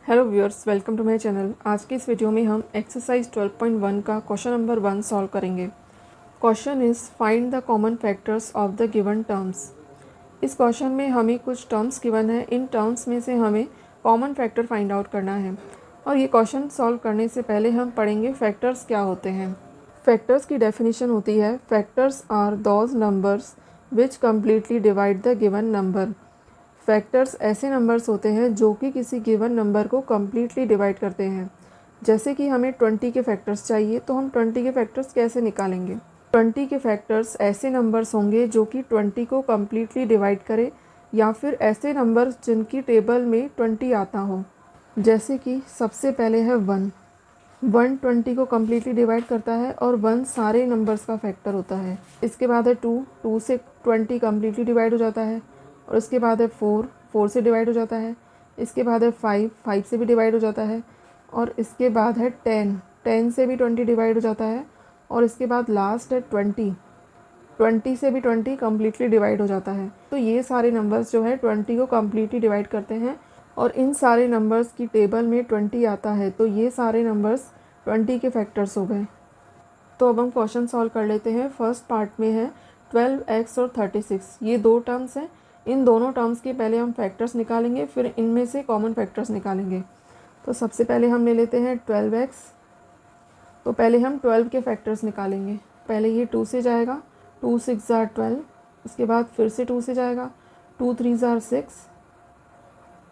Hello viewers, welcome to my channel. आज की इस वीडियो में हम एक्सरसाइज 12.1 का क्वेश्चन नंबर 1 सॉल्व करेंगे। Question is find the common factors of the given terms. इस क्वेश्चन में हमें कुछ टर्म्स गिवन है, इन टर्म्स में से हमें कॉमन फैक्टर फाइंड आउट करना है। और ये क्वेश्चन सॉल्व करने से पहले हम पढ़ेंगे फैक्टर्स क्या होते हैं। फैक्टर्स की डेफिनेशन होती है, factors are those numbers which completely divide the given number. Factors ऐसे नंबर्स होते हैं जो कि किसी गिवन नंबर को कम्प्लीटली डिवाइड करते हैं। जैसे कि हमें 20 के फैक्टर्स चाहिए, तो हम 20 के फैक्टर्स कैसे निकालेंगे। 20 के फैक्टर्स ऐसे नंबर्स होंगे जो कि 20 को कम्प्लीटली डिवाइड करे, या फिर ऐसे नंबर्स जिनकी टेबल में 20 आता हो। जैसे कि सबसे पहले है 1 20 को कम्प्लीटली डिवाइड करता है और 1 सारे नंबर्स का फैक्टर होता है। इसके बाद है 2 से 20 कम्प्लीटली डिवाइड हो जाता है। और इसके बाद है 4 से डिवाइड हो जाता है। इसके बाद है 5 से भी डिवाइड हो जाता है। और इसके बाद है 10 से भी 20 डिवाइड हो जाता है। और इसके बाद लास्ट है 20 से भी 20 कम्प्लीटली डिवाइड हो जाता है। तो ये सारे नंबर्स जो है 20 को कम्प्लीटली डिवाइड करते हैं, और इन सारे नंबर्स की टेबल में 20 आता है। तो ये सारे नंबर्स 20 के फैक्टर्स हो गए। तो अब हम क्वेश्चन सॉल्व कर लेते हैं। फर्स्ट पार्ट में है 12x और 36, ये दो टर्म्स हैं। इन दोनों टर्म्स के पहले हम फैक्टर्स निकालेंगे, फिर इनमें से कॉमन फैक्टर्स निकालेंगे। तो सबसे पहले हम ले लेते हैं 12x। तो पहले हम 12 के फैक्टर्स निकालेंगे। पहले ये 2 से जाएगा, 2 6 ज़ार 12। इसके बाद फिर से 2 से जाएगा, 2 3 ज़ार 6।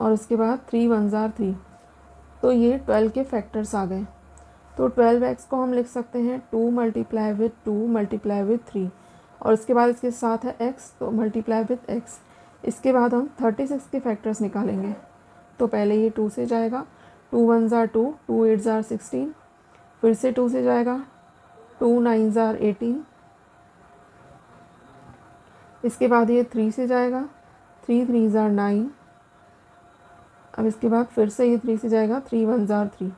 और इसके बाद 3 1 ज़ार 3। तो ये 12 के फैक्टर्स आ गए। तो 12x को हम लिख सकते हैं 2 मल्टीप्लाई विथ 2 मल्टीप्लाई विथ 3। और इसके बाद इसके साथ है x, तो मल्टीप्लाई विथ x। इसके बाद हम 36 के फैक्टर्स निकालेंगे। तो पहले ये 2 से जाएगा, 2 1 ज़ार 2, 2 8 ज़ार 16। फिर से 2 से जाएगा, 2 9 ज़ार 18। इसके बाद ये 3 से जाएगा, 3 3 ज़ार 9। अब इसके बाद फिर से ये 3 से जाएगा, 3 1 ज़ार 3।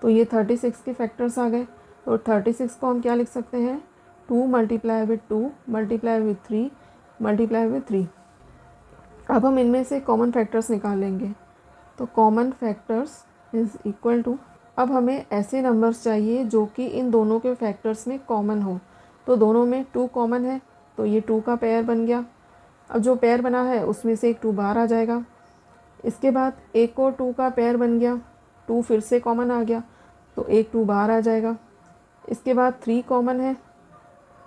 तो ये 36 के फैक्टर्स आ गए। तो 36 को हम क्या लिख सकते हैं, 2 multiply with 2 multiply with 3 multiply with 3। अब हम इनमें से कॉमन फैक्टर्स निकाल लेंगे। तो common factors is equal to, अब हमें ऐसे नंबर्स चाहिए जो कि इन दोनों के फैक्टर्स में कॉमन हो। तो दोनों में 2 कॉमन है, तो ये 2 का पेयर बन गया। अब जो पेयर बना है उसमें से एक 2 बाहर आ जाएगा। इसके बाद एक और 2 का पेयर बन गया, 2 फिर से कॉमन आ गया, तो एक 2 बाहर आ जाएगा। इसके बाद 3 कॉमन है,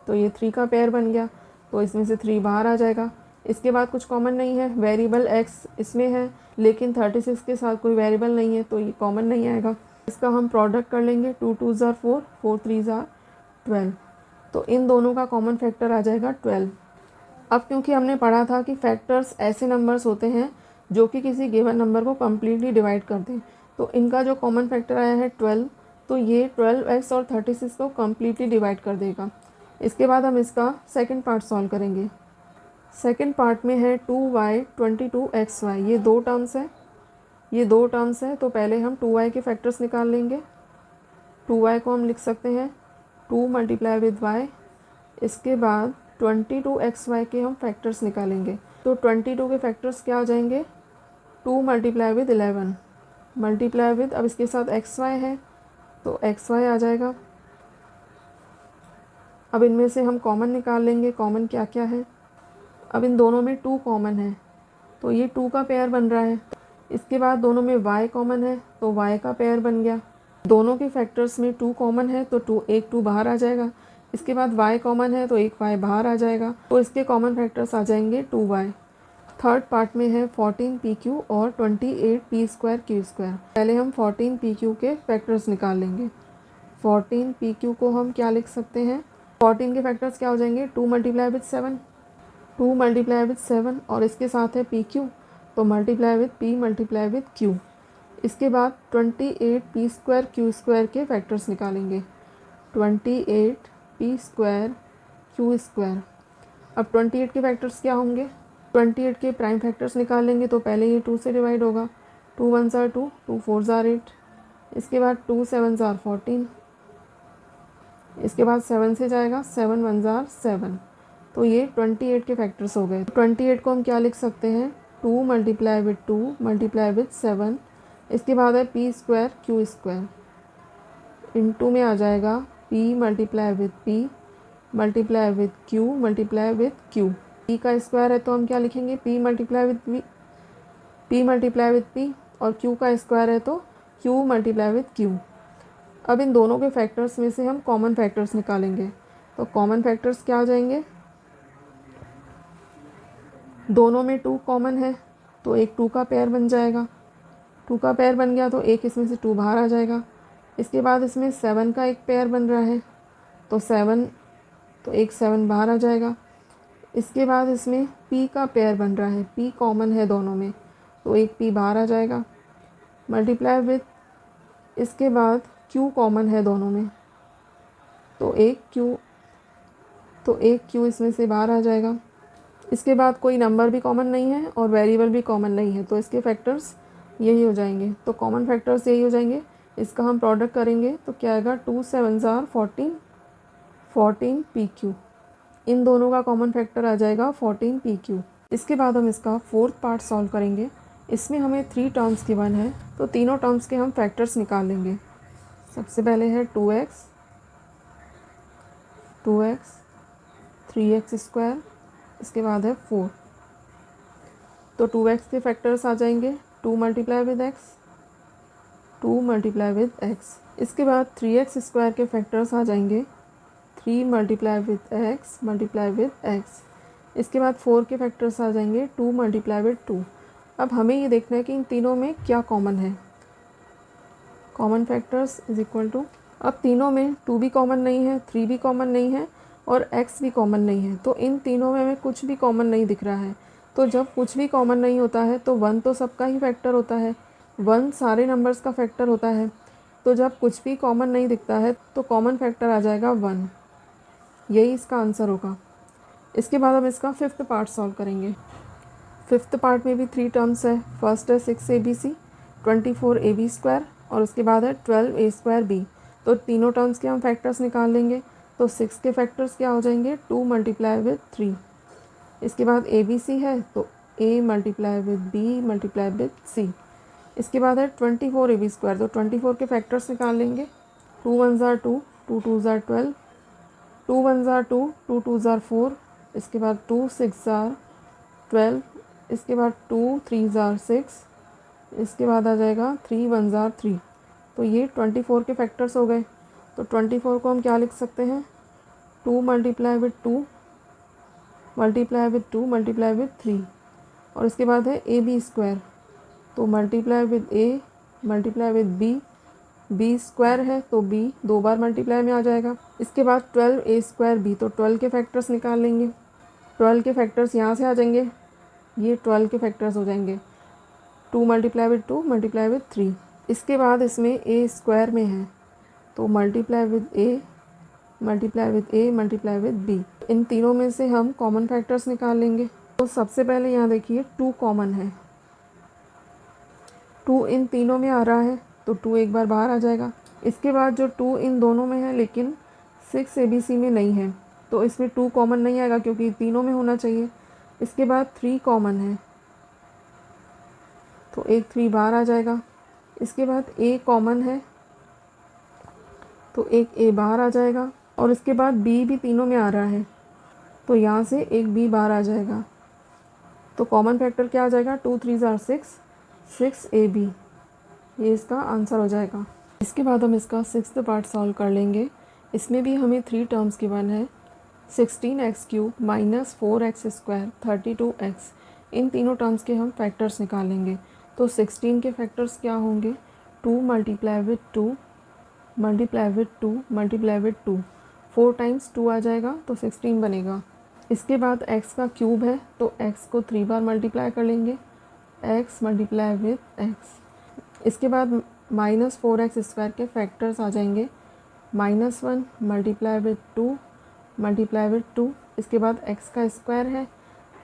तो ये 3 का पेयर बन गया, तो इसमें से 3 बाहर आ जाएगा। इसके बाद कुछ कॉमन नहीं है, वेरिएबल x इसमें है, लेकिन 36 के साथ कोई वेरिएबल नहीं है, तो ये कॉमन नहीं आएगा। इसका हम प्रोडक्ट कर लेंगे, 2 2 ज़ार 4, 4 3 ज़ार 12। तो इन दोनों का कॉमन फैक्टर आ जाएगा 12। अब क्योंकि हमने पढ़ा था कि फैक्टर्स ऐसे नंबर्स होते हैं जो कि किसी गिवन नंबर को कम्प्लीटली डिवाइड कर दें, तो इनका जो कॉमन फैक्टर आया है 12, तो ये 12x और 36 को कम्प्लीटली डिवाइड कर देगा। इसके बाद हम इसका सेकंड पार्ट सॉल्व करेंगे। सेकंड पार्ट में है 2y 22xy, ये दो टर्म्स है। तो पहले हम 2y के फैक्टर्स निकाल लेंगे। 2y को हम लिख सकते हैं 2 मल्टीप्लाई विद y। इसके बाद 22xy के हम फैक्टर्स निकालेंगे। तो 22 के फैक्टर्स क्या आ जाएंगे, 2 मल्टीप्लाई विद 11 मल्टीप्लाई विद, अब इसके साथ xy है तो xy आ जाएगा। अब इनमें से हम कॉमन निकाल लेंगे, कॉमन क्या क्या है। अब इन दोनों में 2 कॉमन है, तो ये 2 का पेयर बन रहा है। इसके बाद दोनों में y कॉमन है, तो y का पेयर बन गया। दोनों के फैक्टर्स में 2 कॉमन है, तो एक 2 बाहर आ जाएगा। इसके बाद y कॉमन है, तो एक y बाहर आ जाएगा। तो इसके कॉमन फैक्टर्स आ जाएंगे 2y। थर्ड पार्ट में है 14pq और 28p²q²। पहले हम 14pq के फैक्टर्स निकाल लेंगे। 14pq को हम क्या लिख सकते हैं, 14 के फैक्टर्स क्या हो जाएंगे, 2 मल्टीप्लाई विथ 7, 2 मल्टीप्लाई विथ 7। और इसके साथ है pq, तो multiply with p multiply with q। इसके बाद 28p²q² के फैक्टर्स निकालेंगे। 28p²q²। अब 28 के फैक्टर्स क्या होंगे, 28 के प्राइम फैक्टर्स निकाल लेंगे। तो पहले ये 2 से डिवाइड होगा, 2 1 ज़ार 2, 2 4 ज़ार 8। इसके बाद 2 7 ज़ार 14। इसके बाद 7 से जाएगा, 7 1 ज़ार 7। तो ये 28 के फैक्टर्स हो गए। 28 को हम क्या लिख सकते हैं, 2 मल्टीप्लाई विथ 2 मल्टीप्लाई विथ 7 इसके बाद है P square Q square, into में आ जाएगा P multiply with P multiply with Q multiply with Q. P का स्क्वायर है तो हम क्या लिखेंगे, पी मल्टीप्लाई विथ पी और क्यू का स्क्वायर है तो क्यू मल्टीप्लाई विथ क्यू। अब इन दोनों के फैक्टर्स में से हम कॉमन फैक्टर्स निकालेंगे। तो कॉमन फैक्टर्स क्या आ जाएंगे, दोनों में 2 कॉमन है तो एक 2 का पेयर बन जाएगा। 2 का पेयर बन गया तो एक इसमें से 2 बाहर आ जाएगा। इसके बाद इसमें 7 का एक पेयर बन रहा है तो 7, तो एक 7 बाहर आ जाएगा। इसके बाद इसमें p का पेयर बन रहा है, p कॉमन है दोनों में तो एक p बाहर आ जाएगा। मल्टीप्लाई विथ, इसके बाद q कॉमन है दोनों में तो एक q इसमें से बाहर आ जाएगा। इसके बाद कोई नंबर भी कॉमन नहीं है और वेरिएबल भी कॉमन नहीं है तो इसके फैक्टर्स यही हो जाएंगे। तो कॉमन फैक्टर्स यही हो जाएंगे। इसका हम प्रोडक्ट करेंगे तो क्या आएगा, 2 7 14 PQ। इन दोनों का कॉमन फैक्टर आ जाएगा 14 PQ। इसके बाद हम इसका 4th पार्ट सॉल्व करेंगे। इसमें हमें 3 टर्म्स गिवन है तो तीनों टर्म्स के हम फैक्टर्स निकाल लेंगे। सबसे पहले है 2x 3x स्क्वायर, इसके बाद है 4। तो 2x के फैक्टर्स आ जाएंगे 2 multiply with x, 2 multiply with x। इसके बाद 3x स्क्वायर के फैक्टर्स आ जाएंगे 3 multiply with x multiply with x। इसके बाद 4 के फैक्टर्स आ जाएंगे 2 मल्टीप्लाई विद 2। अब हमें ये देखना है कि इन तीनों में क्या कॉमन है। Common factors is equal to, अब तीनों में 2 भी कॉमन नहीं है, 3 भी कॉमन नहीं है और x भी कॉमन नहीं है। तो इन तीनों में हमें कुछ भी कॉमन नहीं दिख रहा है। तो जब कुछ भी कॉमन नहीं होता है तो 1 तो सबका ही फैक्टर होता है, 1 सारे नंबर्स का फैक्टर होता है। तो जब कुछ भी कॉमन नहीं दिखता है तो कॉमन फैक्टर आ जाएगा 1। यही इसका आंसर होगा। इसके बाद हम इसका 5th पार्ट सॉल्व करेंगे। 5th पार्ट में भी 3 टर्म्स है। फर्स्ट है 6abc 24ab स्क्वायर और उसके बाद है 12a स्क्वायर b। तो तीनों टर्म्स के हम फैक्टर्स निकाल लेंगे। तो 6 के फैक्टर्स क्या हो जाएंगे, 2 मल्टीप्लाई विद 3। इसके बाद abc है तो a multiply with b multiply with c। इसके बाद है 24ab स्क्वायर, तो 24 के फैक्टर्स निकाल लेंगे। 2 1 ज़ार 2, 2 2 ज़ार 12, 2 1 ज़ार 2, 2 2 ज़ार 4। इसके बाद 2 6 ज़ार 12। इसके बाद 2 3 ज़ार 6। इसके बाद आ जाएगा 3 1 ज़ार 3। तो ये 24 के फैक्टर्स हो गए। तो 24 को हम क्या लिख सकते हैं, 2 multiply with 2 multiply with 2 multiply with 3। और इसके बाद है ए बी स्क्वायर, तो multiply with A multiply with B square है तो बी 2 बार मल्टीप्लाई में आ जाएगा। इसके बाद 12a स्क्वायर बी, तो 12 के फैक्टर्स निकाल लेंगे। 12 के फैक्टर्स यहाँ से आ जाएंगे, ये 12 के फैक्टर्स हो जाएंगे 2 मल्टीप्लाई विद 2 मल्टीप्लाई विद 3। इसके बाद इसमें a स्क्वायर में है तो multiply with a multiply with a multiply with b। इन तीनों में से हम कॉमन फैक्टर्स निकाल लेंगे। तो सबसे पहले यहाँ देखिए 2 कॉमन है, 2 इन तीनों में आ रहा है तो 2 एक बार बाहर आ जाएगा। इसके बाद जो 2 इन दोनों में है लेकिन 6abc में नहीं है तो इसमें 2 कॉमन नहीं आएगा क्योंकि तीनों में होना चाहिए। इसके बाद 3 कॉमन है तो एक 3 बाहर आ जाएगा। इसके बाद a कॉमन है तो एक a बाहर आ जाएगा। और इसके बाद b भी तीनों में आ रहा है तो यहाँ से एक b बाहर आ जाएगा। तो कॉमन फैक्टर क्या आ जाएगा, 2 3 ज़ार 6, 6ab। ये इसका आंसर हो जाएगा। इसके बाद हम इसका 6th पार्ट सॉल्व कर लेंगे। इसमें भी हमें 3 टर्म्स गिवन है, 16x³ minus 4x square 32x। इन तीनों टर्म्स के हम फैक्टर्स निकालेंगे। तो 16 के फैक्टर्स क्या होंगे, 2 multiply with 2 multiply with 2 multiply with 2। 4 times 2 आ जाएगा तो 16 बनेगा। इसके बाद x का क्यूब है तो x को 3 बार मल्टीप्लाई कर लेंगे, x मल्टीप्लाई विद x। इसके बाद माइनस 4x स्क्वायर के फैक्टर्स आ जाएंगे, -1 मल्टीप्लाई विद 2 मल्टीप्लाई विद 2। इसके बाद x का स्क्वायर है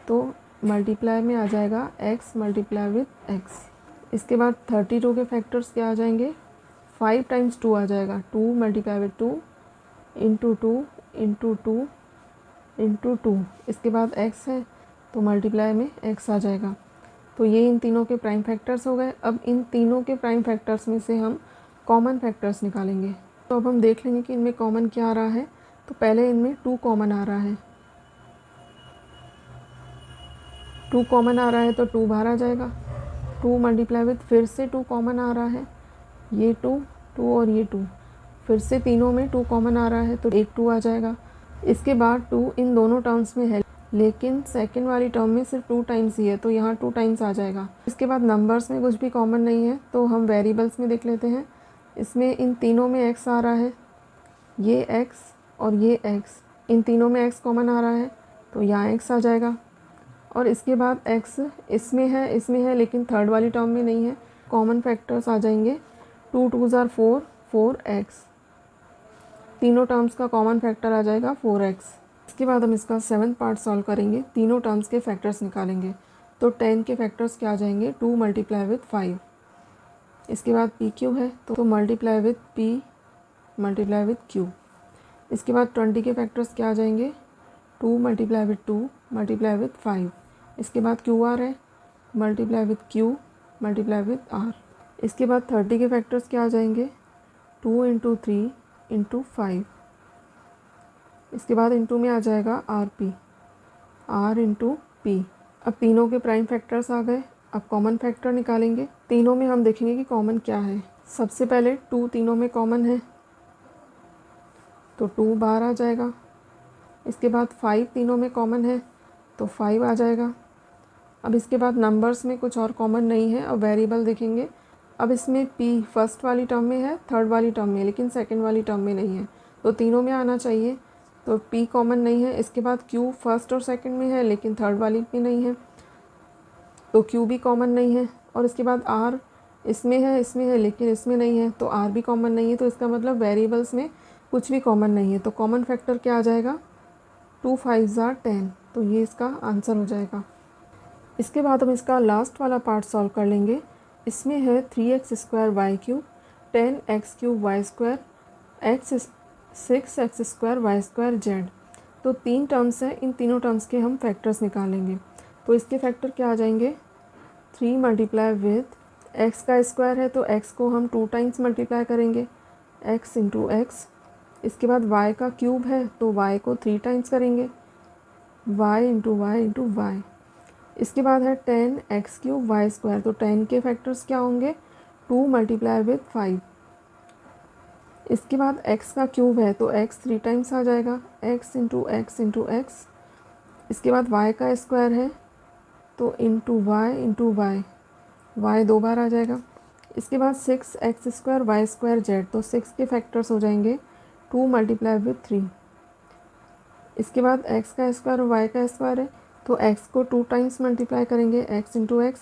तो मल्टीप्लाई में आ जाएगा x मल्टीप्लाई विद x। इसके बाद 32 के फैक्टर्स क्या आ जाएंगे, 5 टाइम्स 2 आ जाएगा, 2 multiply with 2 into 2 into 2 into 2। इसके बाद x है तो मल्टीप्लाई में x आ जाएगा। तो ये इन तीनों के प्राइम फैक्टर्स हो गए। अब इन तीनों के प्राइम फैक्टर्स में से हम कॉमन फैक्टर्स निकालेंगे। तो अब हम देख लेंगे कि इनमें कॉमन क्या आ रहा है। तो पहले इनमें 2 कॉमन आ रहा है, 2 कॉमन आ रहा है तो 2 बाहर आ जाएगा। 2 मल्टीप्लाई विथ फिर से 2 कॉमन आ रहा है, ये 2 और ये 2, फिर से तीनों में 2 कॉमन आ रहा है तो एक 2 आ जाएगा। इसके बाद 2 इन दोनों टर्म्स में है, लेकिन सेकंड वाली टर्म में सिर्फ 2 टाइम्स ही है तो यहाँ 2 टाइम्स आ जाएगा। इसके बाद नंबर्स में कुछ भी कॉमन नहीं है तो हम वेरिएबल्स में देख लेते हैं। इसमें इन तीनों में x आ रहा है, ये x और ये x, इन तीनों में x कॉमन आ रहा है तो यहाँ x आ जाएगा। और इसके बाद x इसमें है लेकिन थर्ड वाली टर्म में नहीं है। कॉमन फैक्टर्स आ जाएंगे 2 2 ज़ार 4, 4x, तीनों टर्म्स का कॉमन फैक्टर आ जाएगा 4x। इसके बाद हम इसका 7th पार्ट सॉल्व करेंगे, तीनों टर्म्स के फैक्टर्स निकालेंगे। तो 10 के फैक्टर्स क्या आ जाएंगे, 2 मल्टीप्लाई विथ 5। इसके बाद पी क्यू है तो multiply with p multiply with q। इसके बाद 20 के फैक्टर्स क्या आ जाएंगे, 2 मल्टीप्लाई विथ 2 मल्टीप्लाई विथ 5। इसके बाद क्यू आर है, multiply with Q multiply with R. इसके बाद 30 के फैक्टर्स क्या आ जाएंगे, 2 इंटू 3 इंटू 5। इसके बाद इंटू में आ जाएगा R P, R into P. अब तीनों के प्राइम फैक्टर्स आ गए। अब कॉमन फैक्टर निकालेंगे। तीनों में हम देखेंगे कि कॉमन क्या है। सबसे पहले 2 तीनों में कॉमन है तो 2 बाहर आ जाएगा। इसके बाद 5 तीनों में कॉमन है तो 5 आ जाएगा। अब इसके बाद नंबर्स में कुछ और कॉमन नहीं है। अब वेरिएबल देखेंगे। अब इसमें p फर्स्ट वाली टर्म में है, थर्ड वाली टर्म में, लेकिन सेकंड वाली टर्म में नहीं है तो तीनों में आना चाहिए। तो p कॉमन नहीं है। इसके बाद q फर्स्ट और सेकंड में है लेकिन थर्ड वाली में नहीं है तो q भी कॉमन नहीं है। और इसके बाद r इसमें है लेकिन इसमें नहीं है तो r भी कॉमन नहीं है। तो इसका मतलब वेरिएबल्स में कुछ भी कॉमन नहीं है। तो कॉमन फैक्टर क्या आ जाएगा, 2 5 ज़ार 10। तो ये इसका आंसर हो जाएगा। इसके बाद हम इसका लास्ट वाला पार्ट सॉल्व कर लेंगे। इसमें है 3x square Y cube, 10x cube Y square, x 6x square Y square Z. तो 3 टर्म्स हैं, इन तीनों टर्म्स के हम फैक्टर्स निकालेंगे। तो इसके फैक्टर क्या आ जाएंगे, 3 मल्टीप्लाई विथ x का स्क्वायर है तो x को हम 2 टाइम्स मल्टीप्लाई करेंगे, x इंटू एक्स। इसके बाद y का क्यूब है तो y को 3 टाइम्स करेंगे, y into Y into Y. इसके बाद है 10x क्यूब वाई स्क्वायर तो 10 के फैक्टर्स क्या होंगे, 2 मल्टीप्लाई विथ 5। इसके बाद x का क्यूब है तो x 3 टाइम्स आ जाएगा, x into x into x. इसके बाद y का स्क्वायर है तो इंटू वाई, y 2 बार आ जाएगा। इसके बाद 6x square Y square Z तो 6 के फैक्टर्स हो जाएंगे 2 मल्टीप्लाई विथ 3। इसके बाद x का स्क्वायर और y का स्क्वायर है तो x को 2 टाइम्स मल्टीप्लाई करेंगे, x इंटू एक्स।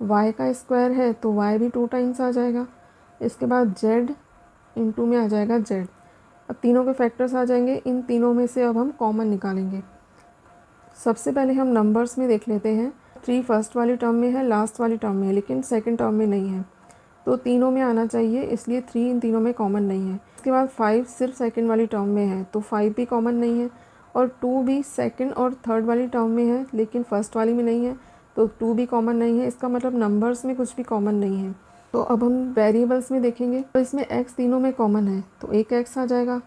y का स्क्वायर है तो y भी 2 टाइम्स आ जाएगा। इसके बाद z इंटू में आ जाएगा z। अब तीनों के फैक्टर्स आ जाएंगे। इन तीनों में से अब हम कॉमन निकालेंगे। सबसे पहले हम नंबर्स में देख लेते हैं। 3 फर्स्ट वाली टर्म में है, लास्ट वाली टर्म में है, लेकिन सेकंड टर्म में नहीं है तो तीनों में आना चाहिए, इसलिए 3 इन तीनों में कॉमन नहीं है। इसके बाद 5 सिर्फ सेकंड वाली टर्म में है तो 5 भी कॉमन नहीं है। और 2 भी सेकंड और थर्ड वाली टर्म में है लेकिन फर्स्ट वाली में नहीं है तो 2 भी कॉमन नहीं है। इसका मतलब नंबर्स में कुछ भी कॉमन नहीं है। तो अब हम वेरिएबल्स में देखेंगे। तो इसमें x तीनों में कॉमन है तो एक x आ जाएगा।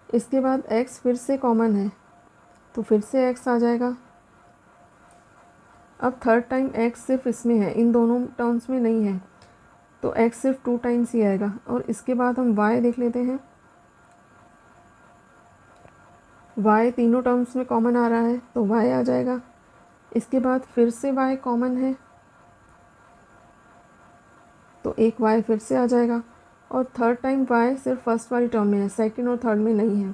इसके बाद x फिर से कॉमन है तो फिर से x आ जाएगा। अब थर्ड टाइम x सिर्फ इसमें है, इन दोनों टर्म्स में नहीं है तो x सिर्फ 2 टाइम्स ही आएगा। और इसके बाद हम y देख लेते हैं। y तीनों टर्म्स में कॉमन आ रहा है तो y आ जाएगा। इसके बाद फिर से y कॉमन है तो एक y फिर से आ जाएगा। और थर्ड टाइम y सिर्फ फर्स्ट वाली टर्म में है, सेकंड और थर्ड में नहीं है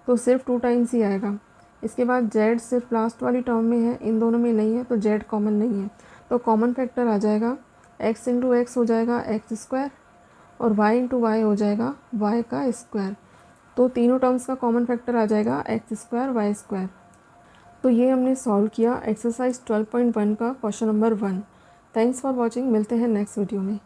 तो सिर्फ 2 टाइम्स ही आएगा। इसके बाद z सिर्फ लास्ट वाली टर्म में है, इन दोनों में नहीं है तो z कॉमन नहीं है। तो कॉमन फैक्टर आ जाएगा x इंटू एक्स हो जाएगा एक्स स्क्वायर और y इंटू वाई हो जाएगा y का स्क्वायर। तो तीनों टर्म्स का कॉमन फैक्टर आ जाएगा एक्स स्क्वायर वाई स्क्वायर। तो ये हमने सॉल्व किया एक्सरसाइज 12.1 का question number 1। Thanks for watching. मिलते हैं नेक्स्ट वीडियो में।